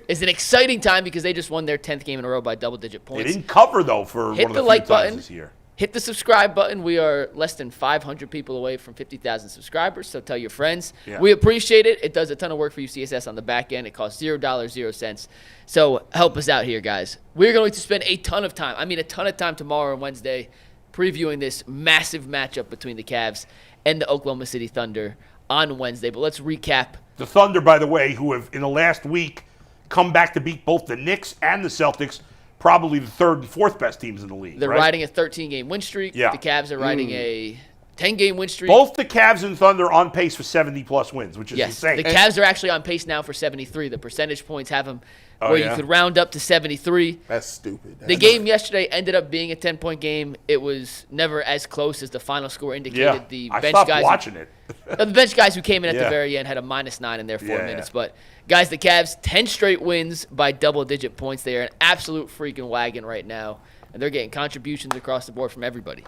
is an exciting time because they just won their 10th game in a row by double-digit points. They didn't cover, though, for Hit one of the the like few times button. this year. Hit the subscribe button. We are less than 500 people away from 50,000 subscribers, so tell your friends. Yeah. We appreciate it. It does a ton of work for you, CSS, on the back end. It costs $0, 0 cents. So help us out here, guys. We're going to spend a ton of time tomorrow and Wednesday previewing this massive matchup between the Cavs and the Oklahoma City Thunder on Wednesday. But let's recap. The Thunder, by the way, who have, in the last week, come back to beat both the Knicks and the Celtics, probably the third and fourth best teams in the league. They're right? riding a 13-game win streak. Yeah. The Cavs are riding a 10-game win streak. Both the Cavs and Thunder on pace for 70-plus wins, which is insane. The Cavs are actually on pace now for 73. The percentage points have them where you could round up to 73. That's stupid. The game yesterday ended up being a 10-point game. It was never as close as the final score indicated. Yeah, I stopped watching it. The bench guys who came in at the very end had a -9 in their 4 minutes. But, guys, the Cavs, 10 straight wins by double-digit points. They are an absolute freaking wagon right now, and they're getting contributions across the board from everybody.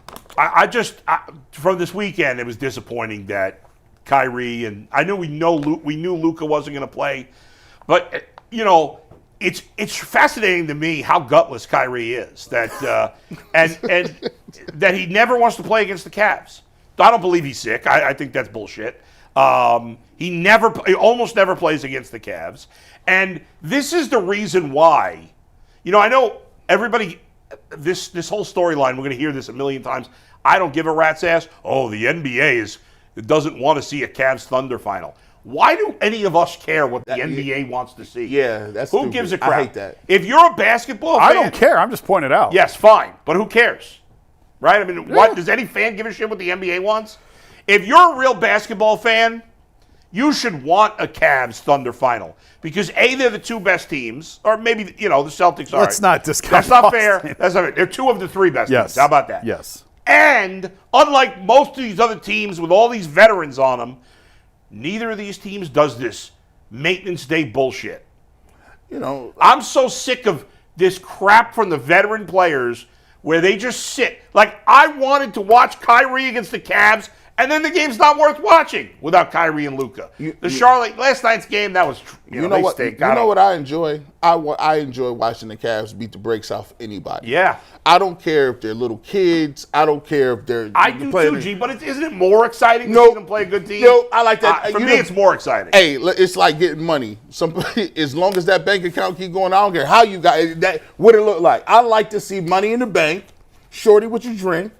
From this weekend, it was disappointing that Kyrie and I knew we knew Luka wasn't going to play, but it's fascinating to me how gutless Kyrie is that and that he never wants to play against the Cavs. I don't believe he's sick. I think that's bullshit. He almost never plays against the Cavs, and this is the reason why. I know everybody. This whole storyline, we're going to hear this a million times. I don't give a rat's ass. Oh, the NBA doesn't want to see a Cavs Thunder final. Why do any of us care what the NBA wants to see? Yeah, that's who stupid. gives a crap? I hate that. If you're a basketball fan, I don't care. I'm just pointing it out. Yes, fine, but who cares? Right? I mean, what does any fan give a shit what the NBA wants? If you're a real basketball fan, you should want a Cavs Thunder final because they're the two best teams, or maybe the Celtics are. Let's not discount. That's not fair. That's not fair. They're two of the three best teams. How about that? Yes. And unlike most of these other teams with all these veterans on them, neither of these teams does this maintenance day bullshit. I'm so sick of this crap from the veteran players where they just sit. Like, I wanted to watch Kyrie against the Cavs, and then the game's not worth watching without Kyrie and Luka. Charlotte last night's game, that was what I enjoy? I enjoy watching the Cavs beat the brakes off anybody. Yeah. I don't care if they're little kids. I don't care if they're I do too, G, but isn't it more exciting to see them play a good team? No, I like that. For me, it's more exciting. Hey, it's like getting money. As long as that bank account keep going, I don't care how you got that. What it look like. I like to see money in the bank, shorty with your drink,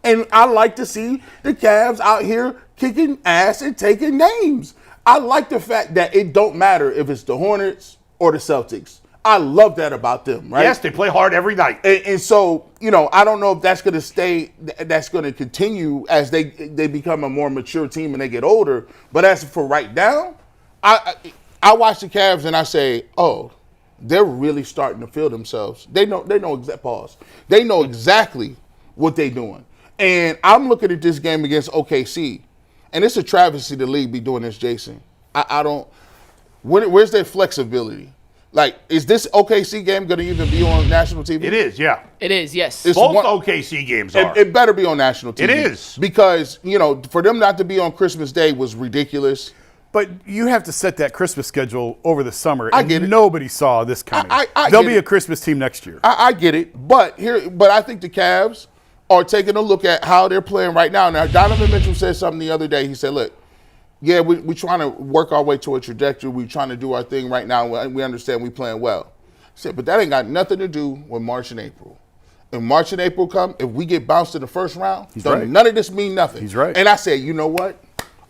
and I like to see the Cavs out here kicking ass and taking names. I like the fact that it don't matter if it's the Hornets or the Celtics. I love that about them, right? Yes, they play hard every night. And so, I don't know if that's going to that's going to continue as they become a more mature team and they get older. But as for right now, I watch the Cavs and I say, oh, they're really starting to feel themselves. They know pause. They know exactly what they're doing. And I'm looking at this game against OKC, and it's a travesty the league be doing this, Jason. I don't. Where's their flexibility? Like, is this OKC game going to even be on national TV? It is, yeah. It is, yes. Both OKC games are. It better be on national TV. It is. Because, for them not to be on Christmas Day was ridiculous. But you have to set that Christmas schedule over the summer. I get it. Nobody saw this coming. They'll be a Christmas team next year. I get it. But I think the Cavs are taking a look at how they're playing right now. Now, Donovan Mitchell said something the other day. He said, look, yeah, we're trying to work our way to a trajectory. We're trying to do our thing right now. We understand we're playing well. He said, but that ain't got nothing to do with March and April. If March and April come, if we get bounced in the first round, none of this mean nothing. He's right. And I said, you know what?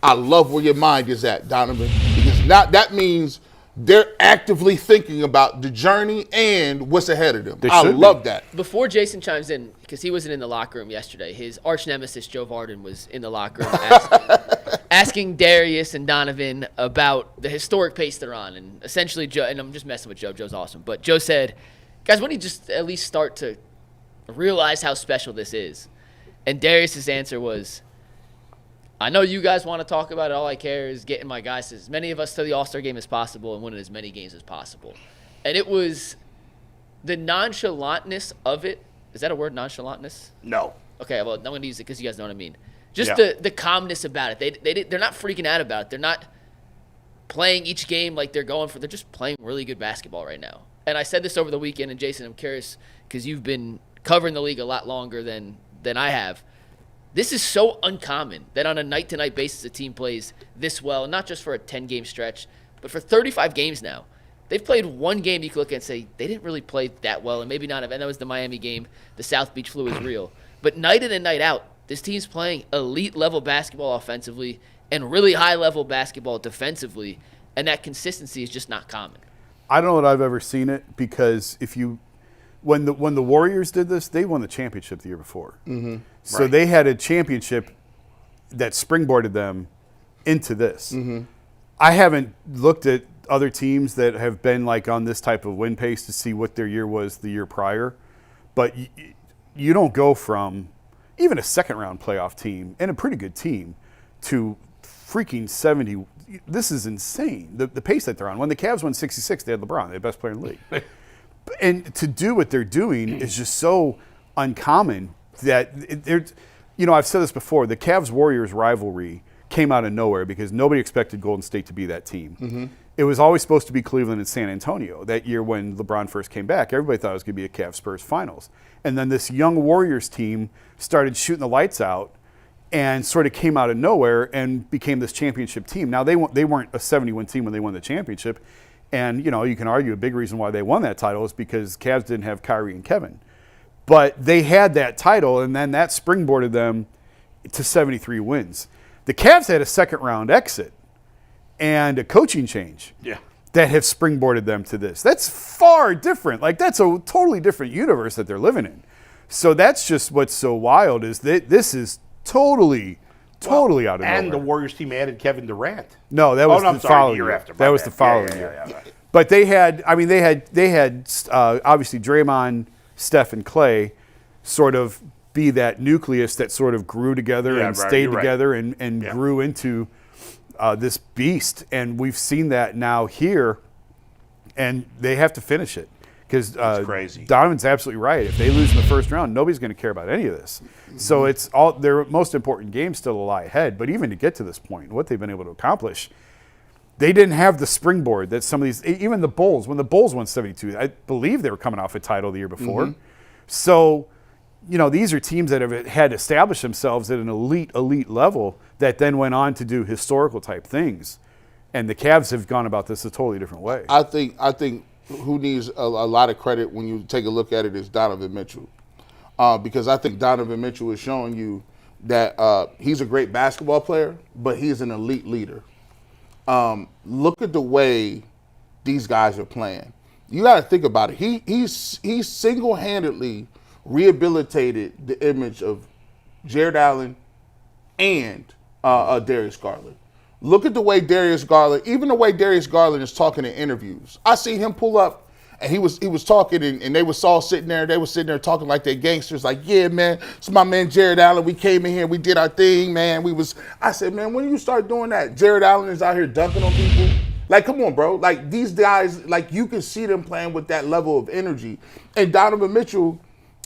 I love where your mind is at, Donovan. Because that means they're actively thinking about the journey and what's ahead of them. I love that. Before Jason chimes in, because he wasn't in the locker room yesterday, his arch nemesis, Joe Vardon, was in the locker room asking Darius and Donovan about the historic pace they're on. And essentially, Joe, and I'm just messing with Joe. Joe's awesome. But Joe said, guys, why don't you just at least start to realize how special this is? And Darius's answer was, I know you guys want to talk about it. All I care is getting my guys, as many of us, to the All-Star game as possible and winning as many games as possible. And it was the nonchalantness of it. Is that a word, nonchalantness? No. Okay, well, I'm going to use it because you guys know what I mean. Just the calmness about it. They're not freaking out about it. They're not playing each game like they're just playing really good basketball right now. And I said this over the weekend, and Jason, I'm curious, because you've been covering the league a lot longer than I have. This is so uncommon that on a night-to-night basis a team plays this well, not just for a 10-game stretch, but for 35 games now. They've played one game you can look at and say they didn't really play that well, and maybe not. And that was the Miami game. The South Beach flu is real. But night in and night out, this team's playing elite-level basketball offensively and really high-level basketball defensively, and that consistency is just not common. I don't know that I've ever seen it, because when the Warriors did this, they won the championship the year before. Mm-hmm. So they had a championship that springboarded them into this. Mm-hmm. I haven't looked at other teams that have been like on this type of win pace to see what their year was the year prior, but you don't go from even a second-round playoff team and a pretty good team to freaking 70. This is insane, the pace that they're on. When the Cavs won 66, they had LeBron, the best player in the league. And to do what they're doing is just so uncommon that there's, I've said this before, the Cavs-Warriors rivalry came out of nowhere because nobody expected Golden State to be that team. Mm-hmm. It was always supposed to be Cleveland and San Antonio. That year when LeBron first came back, everybody thought it was going to be a Cavs-Spurs finals. And then this young Warriors team started shooting the lights out and sort of came out of nowhere and became this championship team. Now, they weren't a 70-win team when they won the championship. And, you can argue a big reason why they won that title is because Cavs didn't have Kyrie and Kevin. But they had that title, and then that springboarded them to 73 wins. The Cavs had a second-round exit and a coaching change that have springboarded them to this. That's far different. Like, that's a totally different universe that they're living in. So that's just what's so wild is that this is totally out of nowhere. And the Warriors team added Kevin Durant. No, that was the following year. After. That was the following year. Yeah. But they had obviously Draymond, Steph, and Clay sort of be that nucleus that sort of grew together and stayed together and grew into this beast. And we've seen that now here, and they have to finish it. Because Donovan's absolutely right. If they lose in the first round, nobody's going to care about any of this. Mm-hmm. So it's all their most important games still lie ahead. But even to get to this point, what they've been able to accomplish, they didn't have the springboard that some of these, even the Bulls, when the Bulls won 72, I believe they were coming off a title the year before. Mm-hmm. So, these are teams that have had established themselves at an elite level that then went on to do historical type things. And the Cavs have gone about this a totally different way. I think who needs a lot of credit when you take a look at it is Donovan Mitchell. Because I think Donovan Mitchell is showing you that he's a great basketball player, but he's an elite leader. Look at the way these guys are playing. You got to think about it. He's single-handedly rehabilitated the image of Jarrett Allen and Darius Garland. Look at the way Darius Garland, even the way Darius Garland is talking in interviews. I see him pull up, and he was talking, and they was all sitting there. They were sitting there talking like they're gangsters. Like, yeah, man, it's my man Jarrett Allen. We came in here, we did our thing, man. I said, man, when you start doing that, Jarrett Allen is out here dunking on people. Like, come on, bro. Like, these guys, like, you can see them playing with that level of energy. And Donovan Mitchell,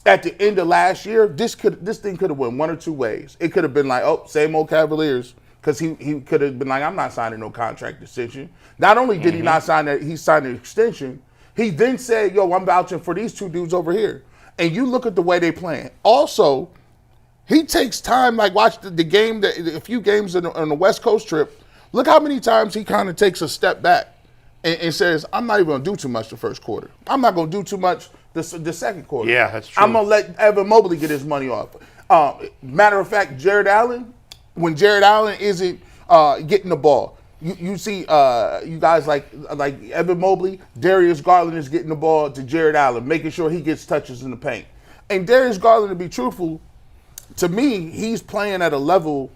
at the end of last year, this thing could have went one or two ways. It could have been like, oh, same old Cavaliers. Because he could have been like, I'm not signing no contract extension. Not only did he not sign that, he signed an extension. He then said, yo, I'm vouching for these two dudes over here. And you look at the way they playing. Also, he takes time, like watch the game, a few games on the West Coast trip. Look how many times he kind of takes a step back and says, I'm not even going to do too much the first quarter. I'm not going to do too much the second quarter. Yeah, that's true. I'm going to let Evan Mobley get his money off. Matter of fact, Jarrett Allen, when Jarrett Allen isn't getting the ball, you see you guys like Evan Mobley, Darius Garland is getting the ball to Jarrett Allen, making sure he gets touches in the paint. And Darius Garland, to be truthful, to me, he's playing at a level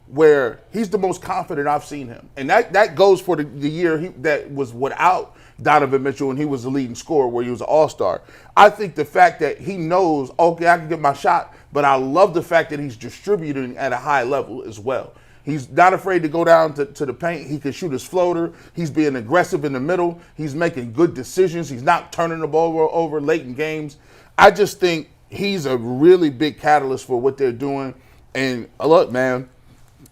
where he's the most confident I've seen him. And that goes for the year that was without Donovan Mitchell and he was the leading scorer where he was an all-star. I think the fact that he knows, okay, I can get my shot, but I love the fact that he's distributing at a high level as well. He's not afraid to go down to the paint. He can shoot his floater. He's being aggressive in the middle. He's making good decisions. He's not turning the ball over late in games. I just think he's a really big catalyst for what they're doing. And look, man,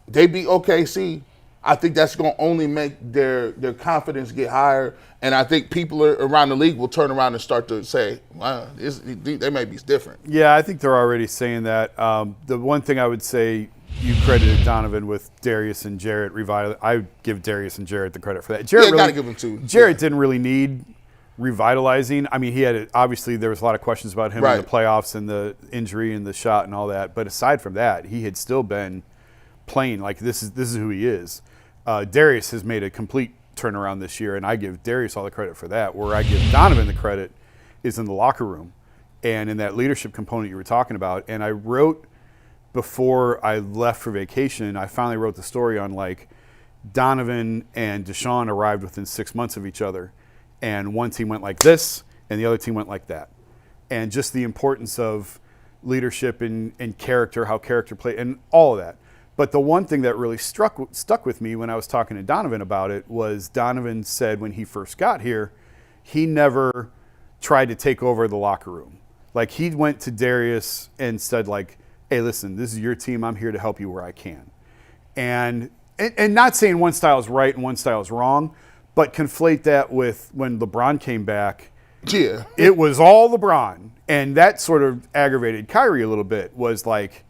they beat OKC I think that's going to only make their confidence get higher. And I think people around the league will turn around and start to say, wow, they may be different. Yeah, I think they're already saying that. The one thing I would say, you credited Donovan with Darius and Jarrett I give Darius and Jarrett the credit for that. Jarrett got to give him two. Jarrett didn't really need revitalizing. I mean, obviously there was a lot of questions about him in the playoffs and the injury and the shot and all that. But aside from that, he had still been playing like this is who he is. Darius has made a complete turnaround this year, and I give Darius all the credit for that. Where I give Donovan the credit is in the locker room and in that leadership component you were talking about. And I wrote, before I left for vacation, I finally wrote the story on like Donovan and Deshaun arrived within 6 months of each other. And one team went like this, and the other team went like that. And just the importance of leadership and character, how character play, and all of that. But the one thing that really stuck with me when I was talking to Donovan about it was Donovan said when he first got here, he never tried to take over the locker room. Like he went to Darius and said like, hey, listen, this is your team. I'm here to help you where I can. And not saying one style is right and one style is wrong, but conflate that with when LeBron came back. Yeah. It was all LeBron. And that sort of aggravated Kyrie a little bit, was like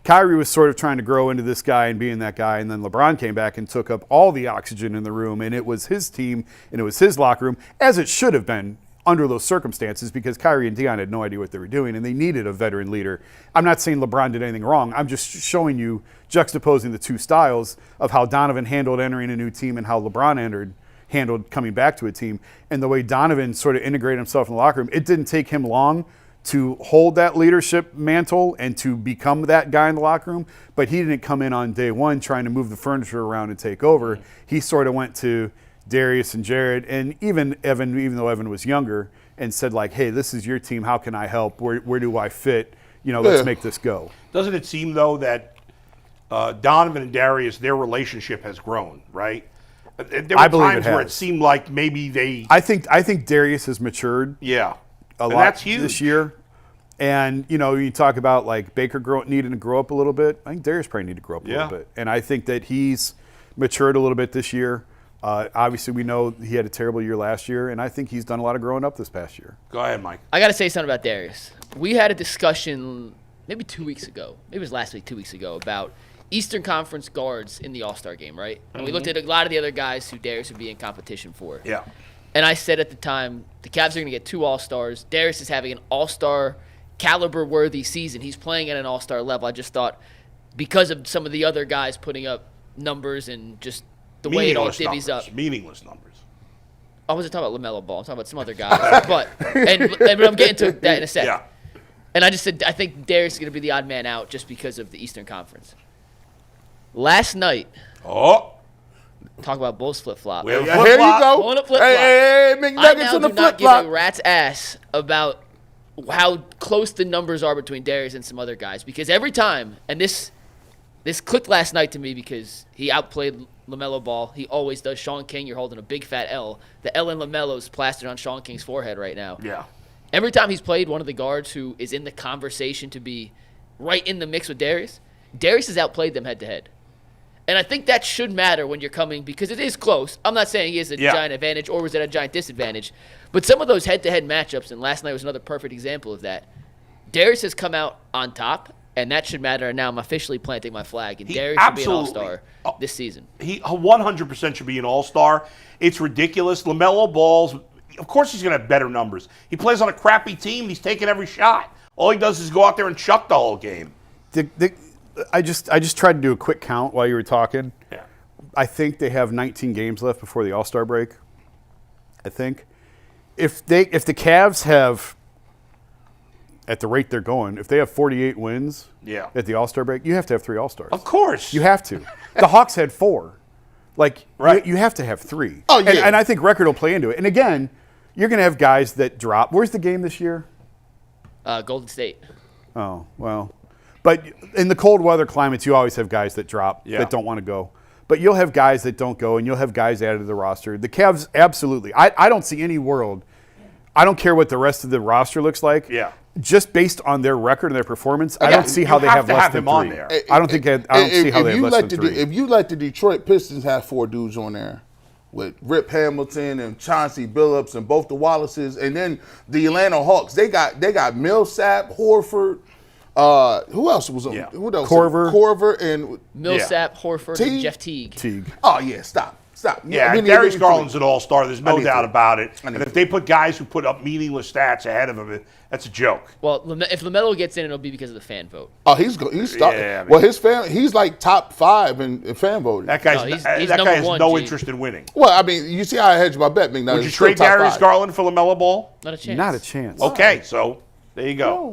Kyrie was sort of trying to grow into this guy and being that guy. And then LeBron came back and took up all the oxygen in the room. And it was his team and it was his locker room, as it should have been under those circumstances, because Kyrie and Dion had no idea what they were doing and they needed a veteran leader. I'm not saying LeBron did anything wrong. I'm just showing you, juxtaposing the two styles of how Donovan handled entering a new team and how LeBron handled coming back to a team. And the way Donovan sort of integrated himself in the locker room, it didn't take him long to hold that leadership mantle and to become that guy in the locker room. But he didn't come in on day one trying to move the furniture around and take over. He sort of went to Darius and Jarrett and even Evan, even though Evan was younger, and said like, hey, this is your team. How can I help? Where do I fit? Let's make this go. Doesn't it seem, though, that Donovan and Darius, their relationship has grown, right? There were times where it seemed like maybe they... I think Darius has matured a lot that's huge this year. And, you talk about like Baker needing to grow up a little bit. I think Darius probably needed to grow up a little bit. And I think that he's matured a little bit this year. Obviously, we know he had a terrible year last year, and I think he's done a lot of growing up this past year. Go ahead, Mike. I got to say something about Darius. We had a discussion maybe 2 weeks ago, maybe it was last week, 2 weeks ago, about Eastern Conference guards in the All-Star game, right? And we looked at a lot of the other guys who Darius would be in competition for. Yeah. And I said at the time, the Cavs are going to get 2 All-Stars. Darius is having an All-Star caliber-worthy season. He's playing at an All-Star level. I just thought because of some of the other guys putting up numbers and just the way it all divvies up. Meaningless numbers. I wasn't talking about LaMelo Ball. I'm talking about some other guys. but I'm getting to that in a second. Yeah. And I just said I think Darius is going to be the odd man out just because of the Eastern Conference. Last night. Oh. Talk about Bulls flip-flop. Here you go. On a flip-flop. Hey, McNuggets on the I now do not give flip-flop. a rat's ass about how close the numbers are between Darius and some other guys. Because every time, and this clicked last night to me because he outplayed LaMelo Ball. He always does. Sean King, you're holding a big fat L. The L in LaMelo is plastered on Sean King's forehead right now. Yeah. Every time he's played one of the guards who is in the conversation to be right in the mix with Darius has outplayed them head-to-head. And I think that should matter when you're coming because it is close. I'm not saying he has a giant advantage or was at a giant disadvantage. But some of those head-to-head matchups, and last night was another perfect example of that, Darius has come out on top, and that should matter. And now I'm officially planting my flag. And Darius should be an all-star this season. He 100% should be an all-star. It's ridiculous. LaMelo Ball's, of course he's going to have better numbers. He plays on a crappy team. He's taking every shot. All he does is go out there and chuck the whole game. I just tried to do a quick count while you were talking. Yeah. I think they have 19 games left before the All-Star break. I think if the Cavs have, at the rate they're going, if they have 48 wins at the All-Star break, you have to have 3 All-Stars. Of course. You have to. The Hawks had 4. Like, right. You have to have 3. Oh, yeah. And I think record will play into it. And again, you're going to have guys that drop. Where's the game this year? Golden State. Oh, well. But in the cold weather climates, you always have guys that drop, that don't want to go. But you'll have guys that don't go, and you'll have guys added to the roster. The Cavs, absolutely. I don't see any world. I don't care what the rest of the roster looks like. Yeah. just based on their record and their performance, I don't see how they have to less have than him on 3. there. I don't see how they have less than 3. If you let the Detroit Pistons have 4 dudes on there with Rip Hamilton and Chauncey Billups and both the Wallaces, and then the Atlanta Hawks, they got Millsap, Horford. Who else was on? Yeah. Who else? Korver and Millsap, Horford, Teague? and Jeff Teague. Oh yeah, stop. Yeah, we need Darius 3. Garland's an all-star. There's no need doubt 3. about it. I need And if 3. they put guys who put up meaningless stats ahead of him, that's a joke. Well, if LaMelo gets in, it'll be because of the fan vote. Oh, he's starting. Yeah, I mean- Well, his fan, he's like top 5 in fan voting. That guy's No, he's that number guy has 1, no G. interest in winning. Well, I mean, you see how I hedged my bet, McNutt. Would you trade Darius Garland for LaMelo Ball? Not a chance. Not a chance. Okay, so there you go.